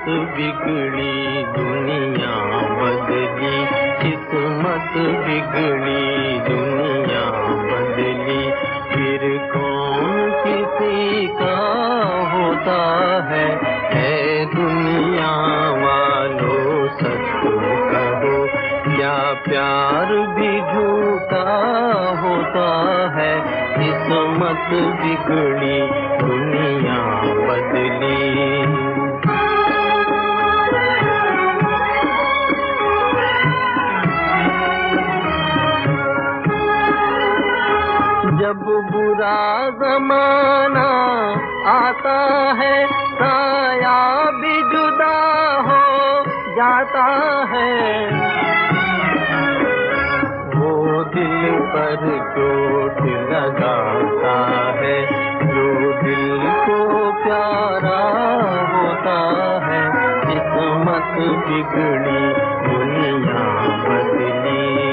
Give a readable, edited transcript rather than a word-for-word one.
किस्मत बिगड़ी दुनिया बदली, किस्मत बिगड़ी दुनिया बदली। फिर कौन किसी का होता है, ऐ दुनिया वालों सच कहो, क्या प्यार भी झूठा होता है। किस्मत बिगड़ी दुनिया बदली। जब बुरा ज़माना आता है, साया भी जुदा हो जाता है। वो दिल पर चोट लगाता है, जो दिल को प्यारा होता है। किस्मत बिगड़ी दुनिया बदली।